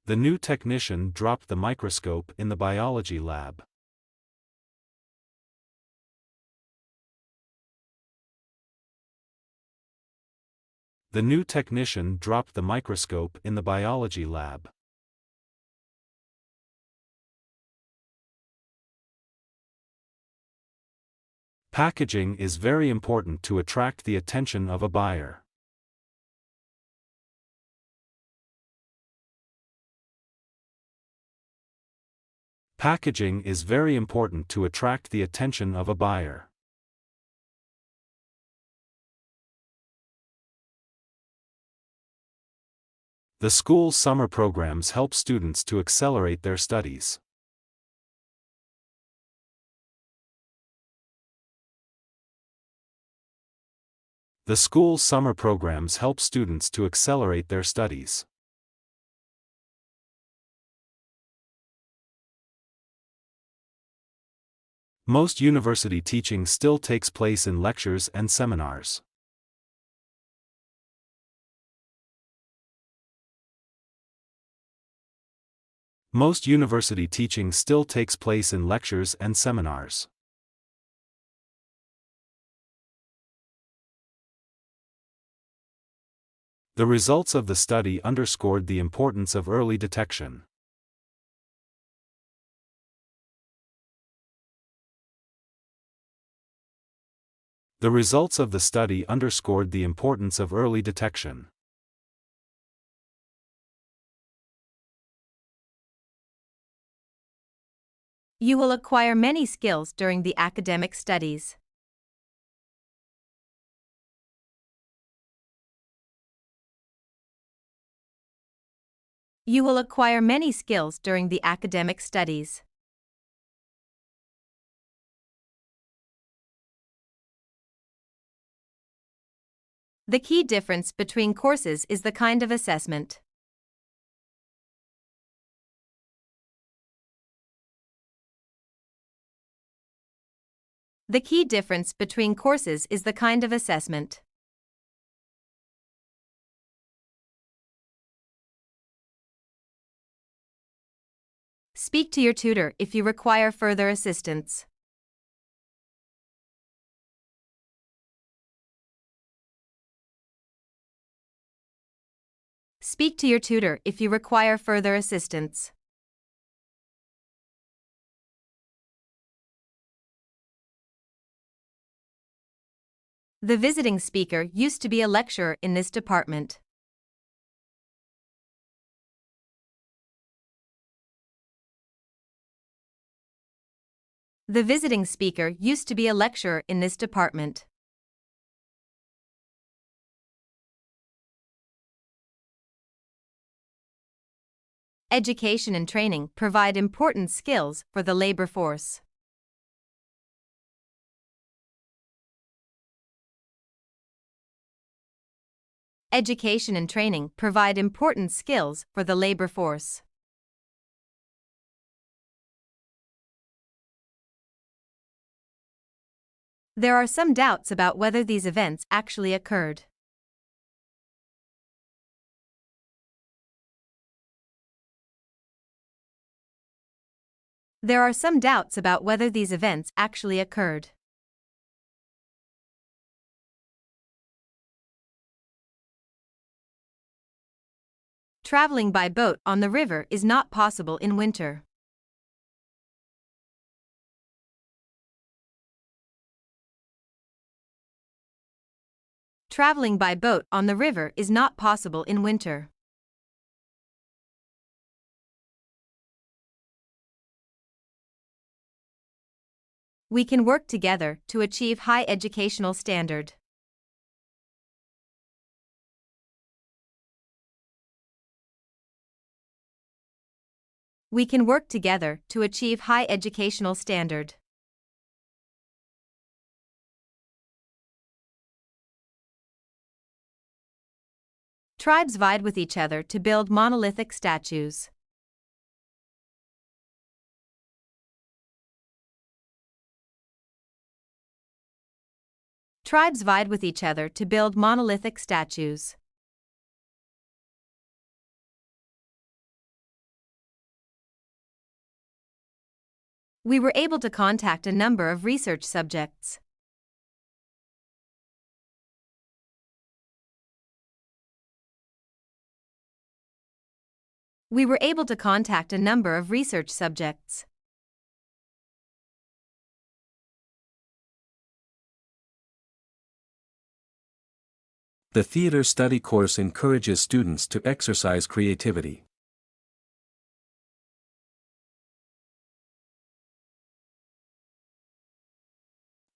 The new technician dropped the microscope in the biology lab. The new technician dropped the microscope in the biology lab. Packaging is very important to attract the attention of a buyer. Packaging is very important to attract the attention of a buyer. The school's summer programs help students to accelerate their studies. The school's summer programs help students to accelerate their studies. Most university teaching still takes place in lectures and seminars. Most university teaching still takes place in lectures and seminars. The results of the study underscored the importance of early detection. The results of the study underscored the importance of early detection. You will acquire many skills during the academic studies. You will acquire many skills during the academic studies. The key difference between courses is the kind of assessment. The key difference between courses is the kind of assessment. Speak to your tutor if you require further assistance. Speak to your tutor if you require further assistance. The visiting speaker used to be a lecturer in this department. The visiting speaker used to be a lecturer in this department. Education and training provide important skills for the labor force. Education and training provide important skills for the labor force. There are some doubts about whether these events actually occurred. There are some doubts about whether these events actually occurred. Traveling by boat on the river is not possible in winter. Traveling by boat on the river is not possible in winter. We can work together to achieve high educational standard. We can work together to achieve high educational standard. Tribes vied with each other to build monolithic statues. Tribes vied with each other to build monolithic statues. We were able to contact a number of research subjects. We were able to contact a number of research subjects. The theater study course encourages students to exercise creativity.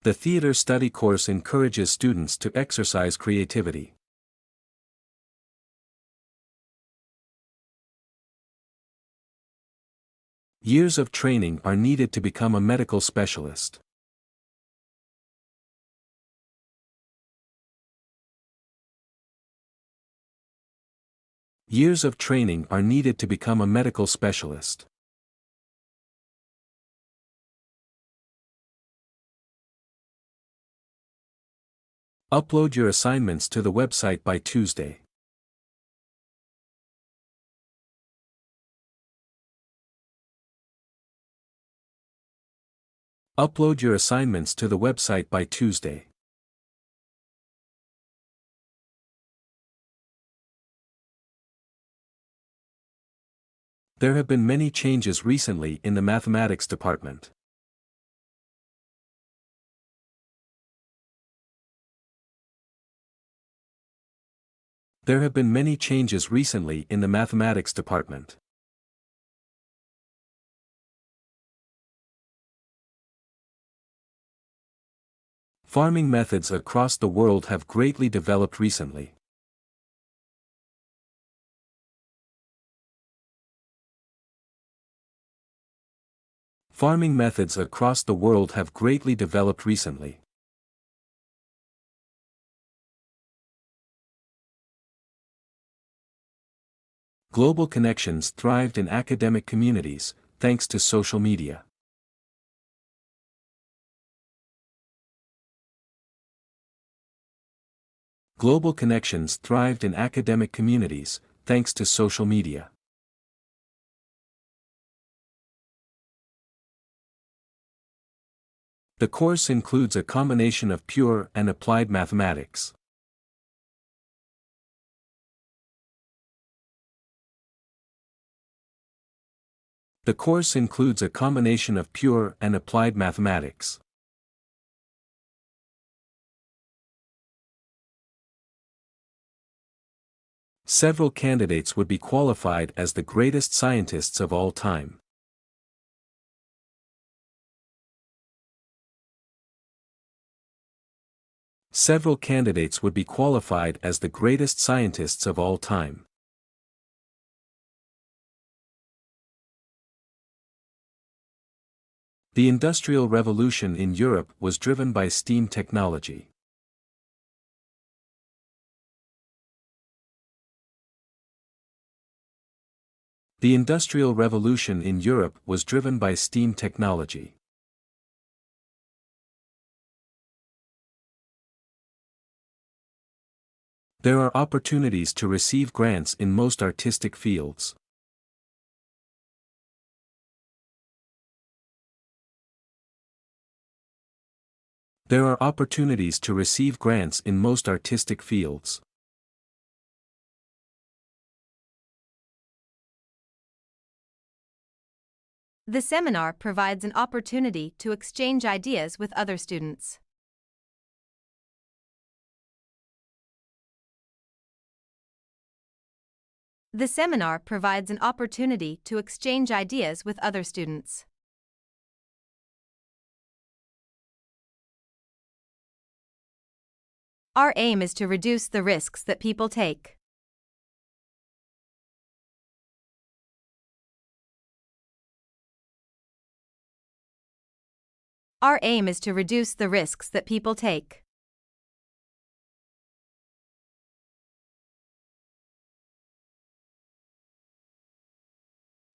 The theater study course encourages students to exercise creativity. Years of training are needed to become a medical specialist. Years of training are needed to become a medical specialist. Upload your assignments to the website by Tuesday. Upload your assignments to the website by Tuesday. There have been many changes recently in the mathematics department. There have been many changes recently in the mathematics department. Farming methods across the world have greatly developed recently. Farming methods across the world have greatly developed recently. Global connections thrived in academic communities, thanks to social media. Global connections thrived in academic communities, thanks to social media. The course includes a combination of pure and applied mathematics. The course includes a combination of pure and applied mathematics. Several candidates would be qualified as the greatest scientists of all time. Several candidates would be qualified as the greatest scientists of all time. The Industrial Revolution in Europe was driven by steam technology. The Industrial Revolution in Europe was driven by steam technology. There are opportunities to receive grants in most artistic fields. There are opportunities to receive grants in most artistic fields. The seminar provides an opportunity to exchange ideas with other students. The seminar provides an opportunity to exchange ideas with other students. Our aim is to reduce the risks that people take. Our aim is to reduce the risks that people take.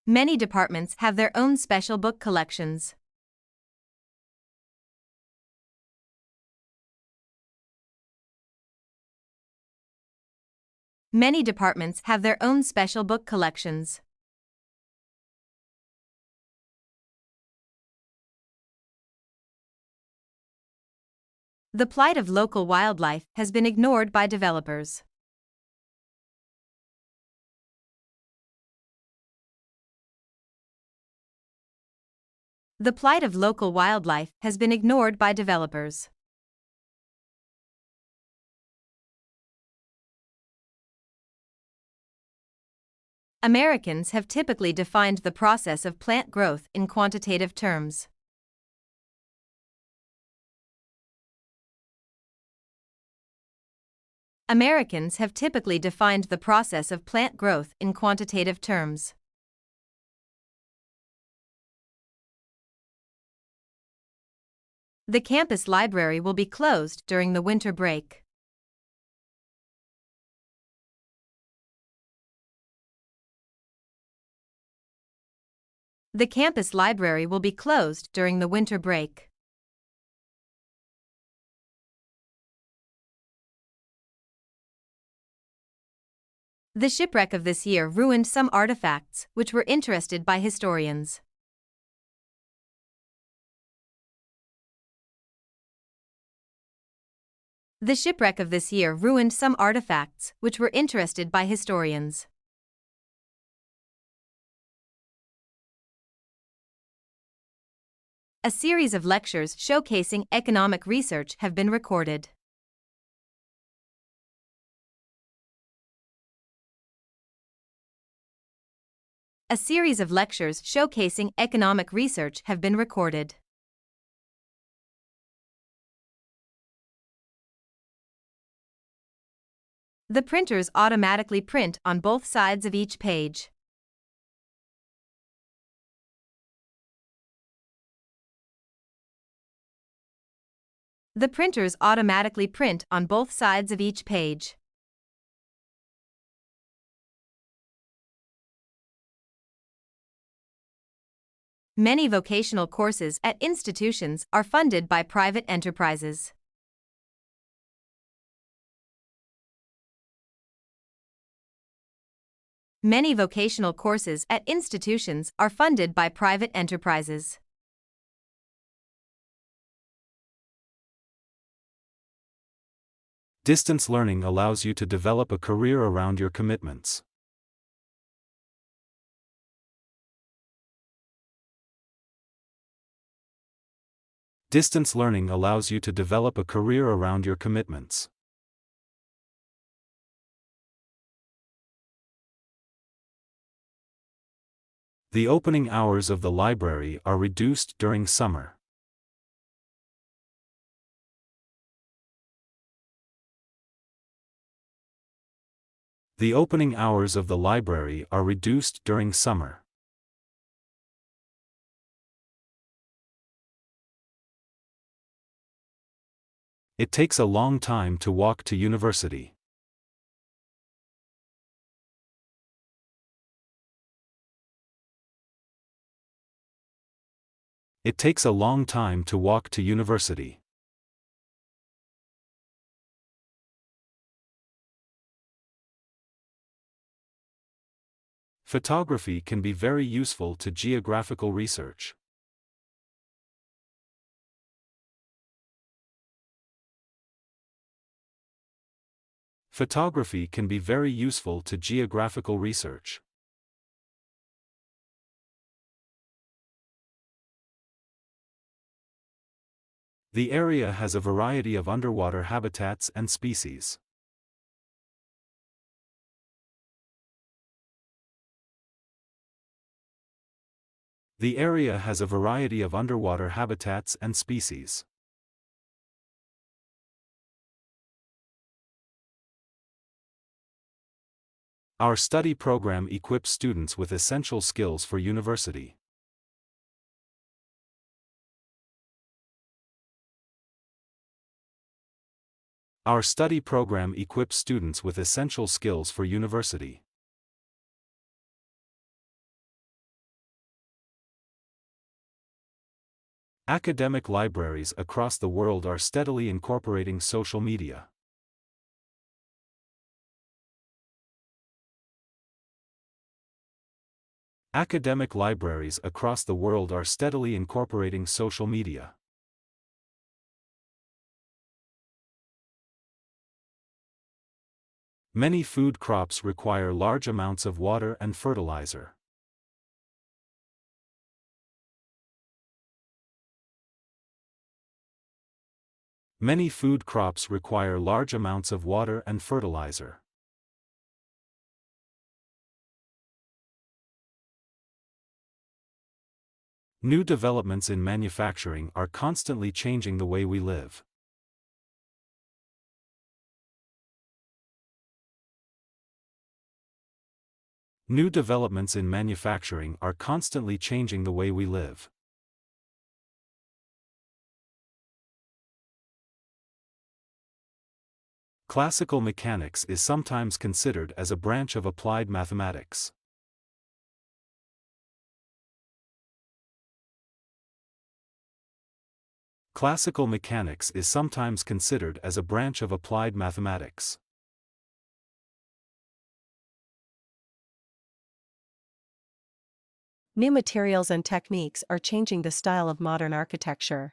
Many departments have their own special book collections. Many departments have their own special book collections. The plight of local wildlife has been ignored by developers. The plight of local wildlife has been ignored by developers. Americans have typically defined the process of plant growth in quantitative terms. Americans have typically defined the process of plant growth in quantitative terms. The campus library will be closed during the winter break. The campus library will be closed during the winter break. The shipwreck of this year ruined some artifacts which were interested by historians. The shipwreck of this year ruined some artifacts which were interested by historians. A series of lectures showcasing economic research have been recorded. A series of lectures showcasing economic research have been recorded. The printers automatically print on both sides of each page. The printers automatically print on both sides of each page. Many vocational courses at institutions are funded by private enterprises. Many vocational courses at institutions are funded by private enterprises. Distance learning allows you to develop a career around your commitments. Distance learning allows you to develop a career around your commitments. The opening hours of the library are reduced during summer. The opening hours of the library are reduced during summer. It takes a long time to walk to university. It takes a long time to walk to university. Photography can be very useful to geographical research. Photography can be very useful to geographical research. The area has a variety of underwater habitats and species. The area has a variety of underwater habitats and species. Our study program equips students with essential skills for university. Our study program equips students with essential skills for university. Academic libraries across the world are steadily incorporating social media. Academic libraries across the world are steadily incorporating social media. Many food crops require large amounts of water and fertilizer. Many food crops require large amounts of water and fertilizer. New developments in manufacturing are constantly changing the way we live. New developments in manufacturing are constantly changing the way we live. Classical mechanics is sometimes considered as a branch of applied mathematics. Classical mechanics is sometimes considered as a branch of applied mathematics. New materials and techniques are changing the style of modern architecture.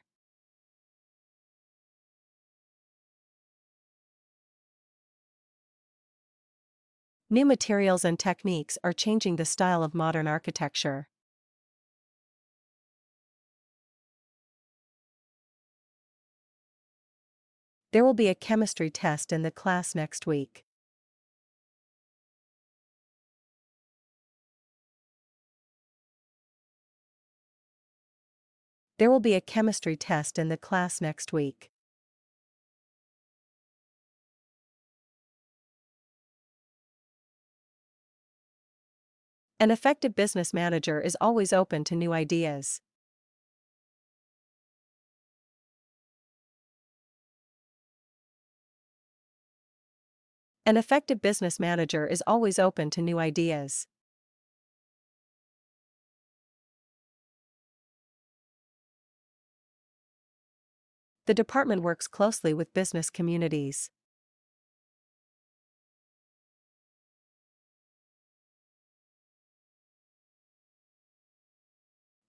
New materials and techniques are changing the style of modern architecture. There will be a chemistry test in the class next week. There will be a chemistry test in the class next week. An effective business manager is always open to new ideas. An effective business manager is always open to new ideas. The department works closely with business communities.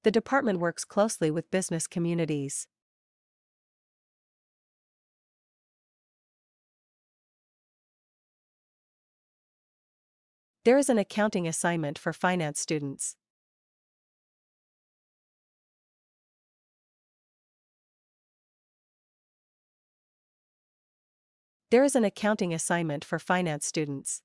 The department works closely with business communities. There is an accounting assignment for finance students. There is an accounting assignment for finance students.